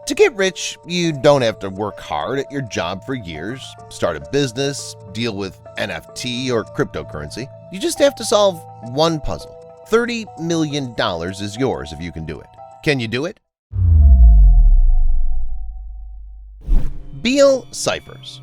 To get rich, you don't have to work hard at your job for years, start a business, deal with NFT or cryptocurrency. You just have to solve one puzzle. $30 million is yours if you can do it. Can you do it? Beale ciphers.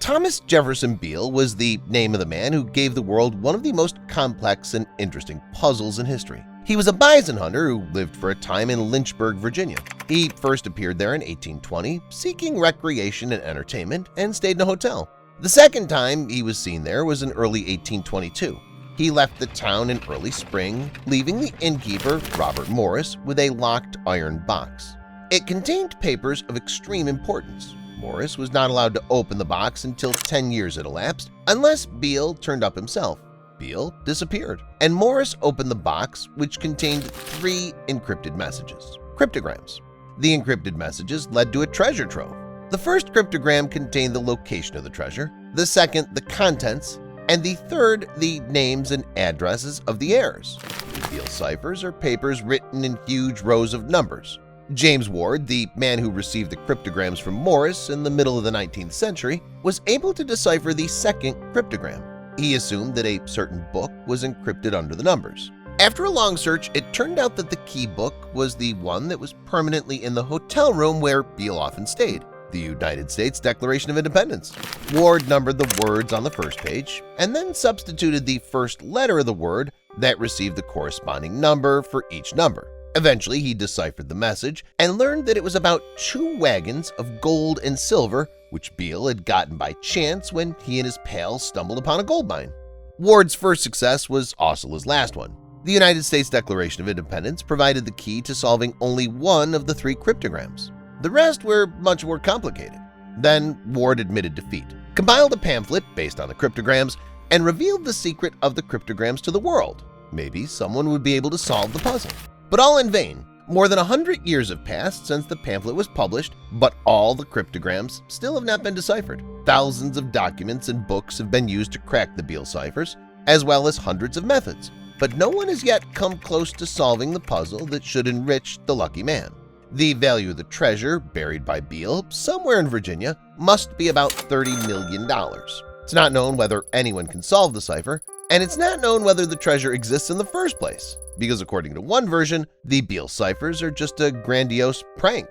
Thomas Jefferson Beale was the name of the man who gave the world one of the most complex and interesting puzzles in history. He was a bison hunter who lived for a time in Lynchburg, Virginia. He first appeared there in 1820, seeking recreation and entertainment, and stayed in a hotel. The second time he was seen there was in early 1822. He left the town in early spring, leaving the innkeeper, Robert Morris, with a locked iron box. It contained papers of extreme importance. Morris was not allowed to open the box until 10 years had elapsed, unless Beale turned up himself. Beale disappeared, and Morris opened the box, which contained 3 encrypted messages, cryptograms. The encrypted messages led to a treasure trove. The first cryptogram contained the location of the treasure, the second the contents, and the third the names and addresses of the heirs. The Beale ciphers are papers written in huge rows of numbers. James Ward, the man who received the cryptograms from Morris in the middle of the 19th century, was able to decipher the second cryptogram. He assumed that a certain book was encrypted under the numbers. After a long search, it turned out that the key book was the one that was permanently in the hotel room where Beale often stayed, the United States Declaration of Independence. Ward numbered the words on the first page and then substituted the first letter of the word that received the corresponding number for each number. Eventually, he deciphered the message and learned that it was about 2 wagons of gold and silver which Beale had gotten by chance when he and his pals stumbled upon a gold mine. Ward's first success was also his last one. The United States Declaration of Independence provided the key to solving only one of the 3 cryptograms. The rest were much more complicated. Then Ward admitted defeat, compiled a pamphlet based on the cryptograms, and revealed the secret of the cryptograms to the world. Maybe someone would be able to solve the puzzle. But all in vain. More than 100 years have passed since the pamphlet was published, but all the cryptograms still have not been deciphered. Thousands of documents and books have been used to crack the Beale ciphers, as well as hundreds of methods, but no one has yet come close to solving the puzzle that should enrich the lucky man. The value of the treasure buried by Beale somewhere in Virginia must be about $30 million. It's not known whether anyone can solve the cipher, and it's not known whether the treasure exists in the first place, because according to one version, the Beale ciphers are just a grandiose prank.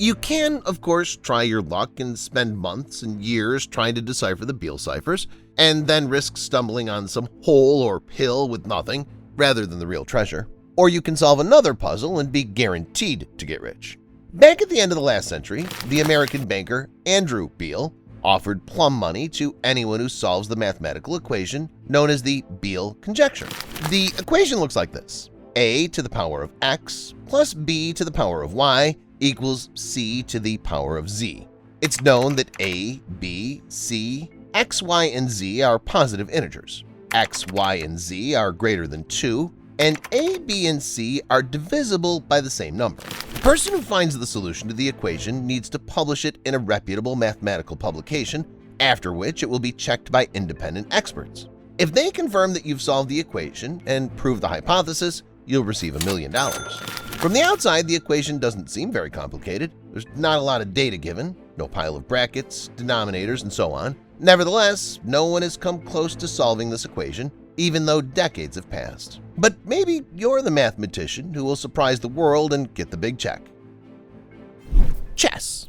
You can, of course, try your luck and spend months and years trying to decipher the Beale ciphers, and then risk stumbling on some hole or hill with nothing rather than the real treasure. Or you can solve another puzzle and be guaranteed to get rich. Back at the end of the last century, the American banker Andrew Beale offered plum money to anyone who solves the mathematical equation known as the Beale conjecture. The equation looks like this: a to the power of x plus b to the power of y equals c to the power of z. It's known that a, b, c, x, y, and z are positive integers. X, y, and z are greater than 2, and a, b, and c are divisible by the same number. The person who finds the solution to the equation needs to publish it in a reputable mathematical publication, after which it will be checked by independent experts. If they confirm that you've solved the equation and prove the hypothesis, you'll receive $1 million. From the outside, the equation doesn't seem very complicated. There's not a lot of data given, no pile of brackets, denominators, and so on. Nevertheless, no one has come close to solving this equation, even though decades have passed. But maybe you're the mathematician who will surprise the world and get the big check. Chess.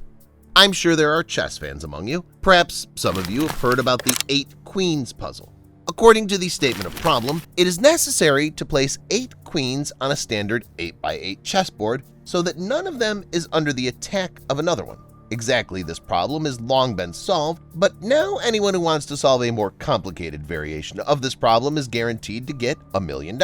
I'm sure there are chess fans among you. Perhaps some of you have heard about the 8 queens puzzle. According to the statement of problem, it is necessary to place 8 queens on a standard 8x8 chessboard so that none of them is under the attack of another one. Exactly this problem has long been solved, but now anyone who wants to solve a more complicated variation of this problem is guaranteed to get $1 million.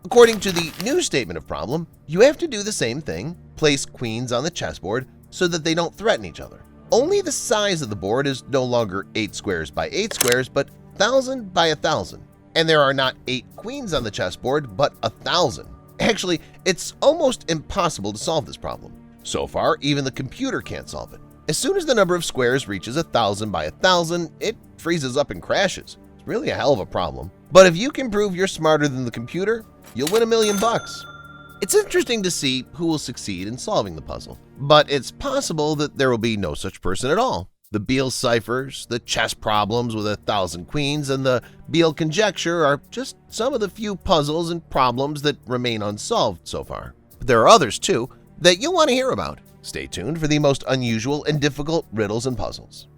According to the new statement of problem, you have to do the same thing, place queens on the chessboard so that they don't threaten each other. Only the size of the board is no longer 8 squares by 8 squares, but 1,000 by 1,000. And there are not 8 queens on the chessboard, but 1,000. Actually, it's almost impossible to solve this problem. So far, even the computer can't solve it. As soon as the number of squares reaches 1,000 by 1,000, it freezes up and crashes. It's really a hell of a problem. But if you can prove you're smarter than the computer, you'll win $1 million. It's interesting to see who will succeed in solving the puzzle, but it's possible that there will be no such person at all. The Beale ciphers, the chess problems with 1,000 queens, and the Beale conjecture are just some of the few puzzles and problems that remain unsolved so far. But there are others, too, that you'll want to hear about. Stay tuned for the most unusual and difficult riddles and puzzles.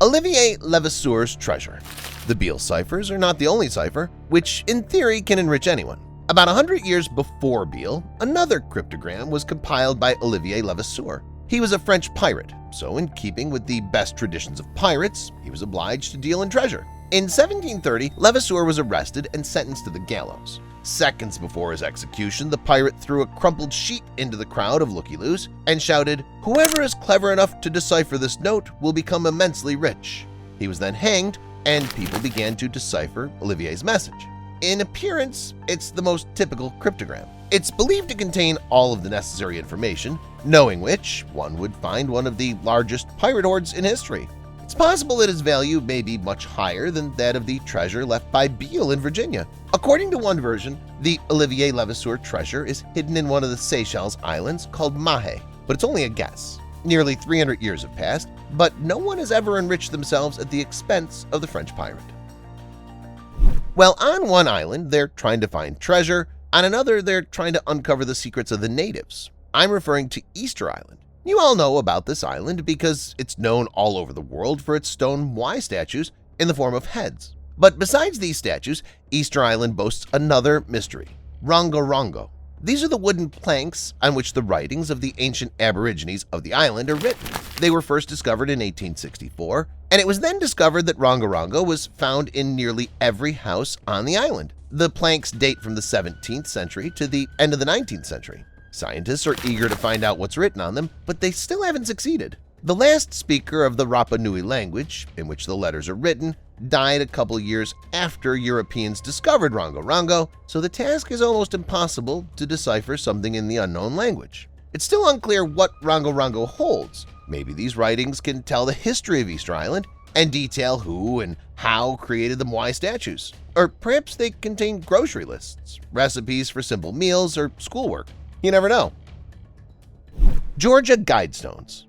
Olivier Levasseur's treasure. The Beale ciphers are not the only cipher, which in theory can enrich anyone. About 100 years before Beale, another cryptogram was compiled by Olivier Levasseur. He was a French pirate, so in keeping with the best traditions of pirates, he was obliged to deal in treasure. In 1730, Levasseur was arrested and sentenced to the gallows. Seconds before his execution, the pirate threw a crumpled sheet into the crowd of looky-loos and shouted, "Whoever is clever enough to decipher this note will become immensely rich." He was then hanged, and people began to decipher Olivier's message. In appearance, it's the most typical cryptogram. It's believed to contain all of the necessary information, knowing which one would find one of the largest pirate hoards in history. It's possible that its value may be much higher than that of the treasure left by Beale in Virginia. According to one version, the Olivier Levasseur treasure is hidden in one of the Seychelles Islands called Mahé, but it's only a guess. Nearly 300 years have passed, but no one has ever enriched themselves at the expense of the French pirate. Well, on one island, they're trying to find treasure. On another, they're trying to uncover the secrets of the natives. I'm referring to Easter Island. You all know about this island because it's known all over the world for its stone Y statues in the form of heads. But besides these statues, Easter Island boasts another mystery, Rongo Rongo. These are the wooden planks on which the writings of the ancient Aborigines of the island are written. They were first discovered in 1864, and it was then discovered that Rongo Rongo was found in nearly every house on the island. The planks date from the 17th century to the end of the 19th century. Scientists are eager to find out what's written on them, but they still haven't succeeded. The last speaker of the Rapa Nui language, in which the letters are written, died a couple years after Europeans discovered Rongo Rongo, so the task is almost impossible to decipher something in the unknown language. It's still unclear what Rongo Rongo holds. Maybe these writings can tell the history of Easter Island and detail who and how created the Moai statues. Or perhaps they contain grocery lists, recipes for simple meals, or schoolwork. You never know. Georgia Guidestones.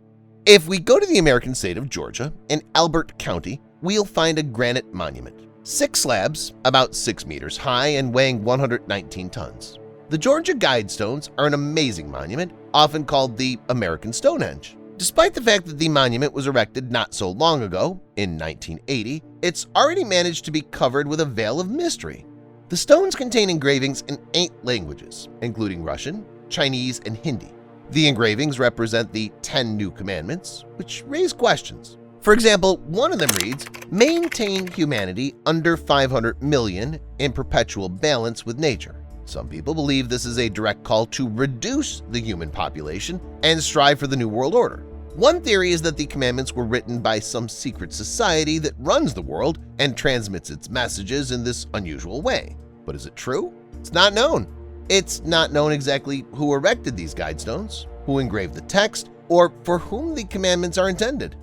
If we go to the American state of Georgia, in Elbert County, we'll find a granite monument. 6 slabs, about 6 meters high and weighing 119 tons. The Georgia Guidestones are an amazing monument, often called the American Stonehenge. Despite the fact that the monument was erected not so long ago, in 1980, it's already managed to be covered with a veil of mystery. The stones contain engravings in 8 languages, including Russian, Chinese, and Hindi. The engravings represent the 10 New Commandments, which raise questions. For example, one of them reads, "Maintain humanity under 500 million in perpetual balance with nature." Some people believe this is a direct call to reduce the human population and strive for the New World Order. One theory is that the commandments were written by some secret society that runs the world and transmits its messages in this unusual way. But is it true? It's not known. It's not known exactly who erected these guidestones, who engraved the text, or for whom the commandments are intended.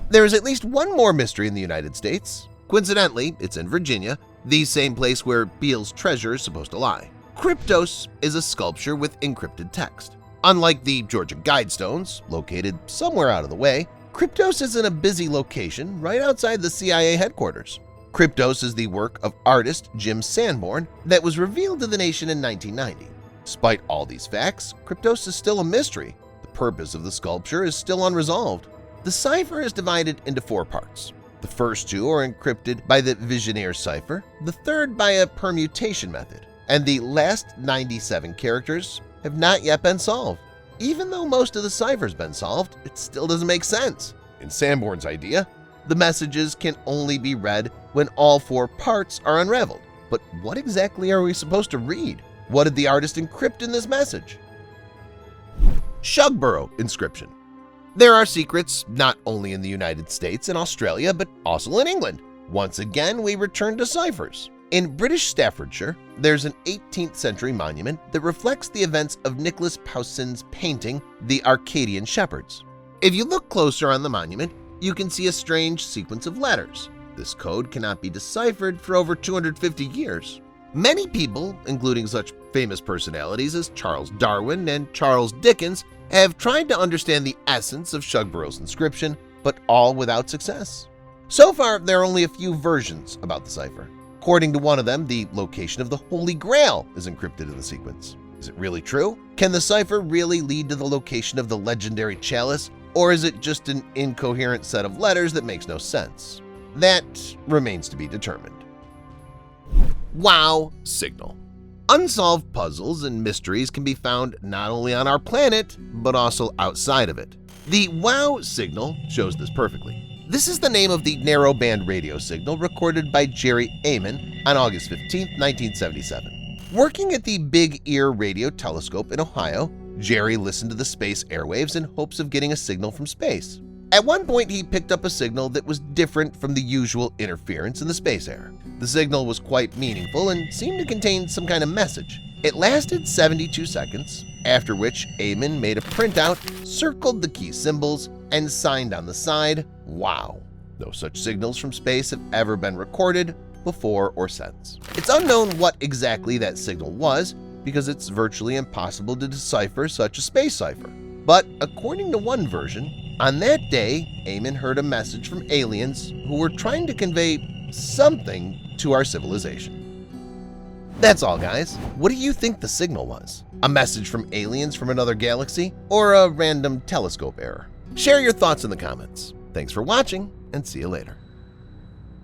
There is at least one more mystery in the United States. Coincidentally, it's in Virginia, the same place where Beale's treasure is supposed to lie. Kryptos is a sculpture with encrypted text. Unlike the Georgia Guidestones, located somewhere out of the way, Kryptos is in a busy location right outside the CIA headquarters. Kryptos is the work of artist Jim Sanborn that was revealed to the nation in 1990. Despite all these facts, Kryptos is still a mystery. The purpose of the sculpture is still unresolved. The cipher is divided into 4 parts. The first 2 are encrypted by the Millionaire cipher, the third by a permutation method, and the last 97 characters have not yet been solved. Even though most of the cipher's been solved, it still doesn't make sense. In Sanborn's idea, the messages can only be read when all 4 parts are unraveled. But what exactly are we supposed to read? What did the artist encrypt in this message? Shugborough inscription. There are secrets not only in the United States and Australia, but also in England. Once again, we return to ciphers. In British Staffordshire, there's an 18th century monument that reflects the events of Nicholas Poussin's painting, The Arcadian Shepherds. If you look closer on the monument, you can see a strange sequence of letters. This code cannot be deciphered for over 250 years. Many people, including such famous personalities as Charles Darwin and Charles Dickens, have tried to understand the essence of Shugbury's inscription, but all without success. So far, there are only a few versions about the cipher. According to one of them, the location of the Holy Grail is encrypted in the sequence. Is it really true? Can the cipher really lead to the location of the legendary chalice, or is it just an incoherent set of letters that makes no sense? That remains to be determined. Wow signal. Unsolved puzzles and mysteries can be found not only on our planet, but also outside of it. The wow signal shows this perfectly. This is the name of the narrowband radio signal recorded by Jerry Amon on August 15, 1977. Working at the Big Ear Radio Telescope in Ohio, Jerry listened to the space airwaves in hopes of getting a signal from space. At one point, he picked up a signal that was different from the usual interference in the space air. The signal was quite meaningful and seemed to contain some kind of message. It lasted 72 seconds, after which Amon made a printout, circled the key symbols, and signed on the side, "Wow." No such signals from space have ever been recorded before or since. It's unknown what exactly that signal was because it's virtually impossible to decipher such a space cipher. But according to one version, on that day, Amon heard a message from aliens who were trying to convey something to our civilization. That's all, guys. What do you think the signal was? A message from aliens from another galaxy, or a random telescope error? Share your thoughts in the comments. Thanks for watching, and see you later.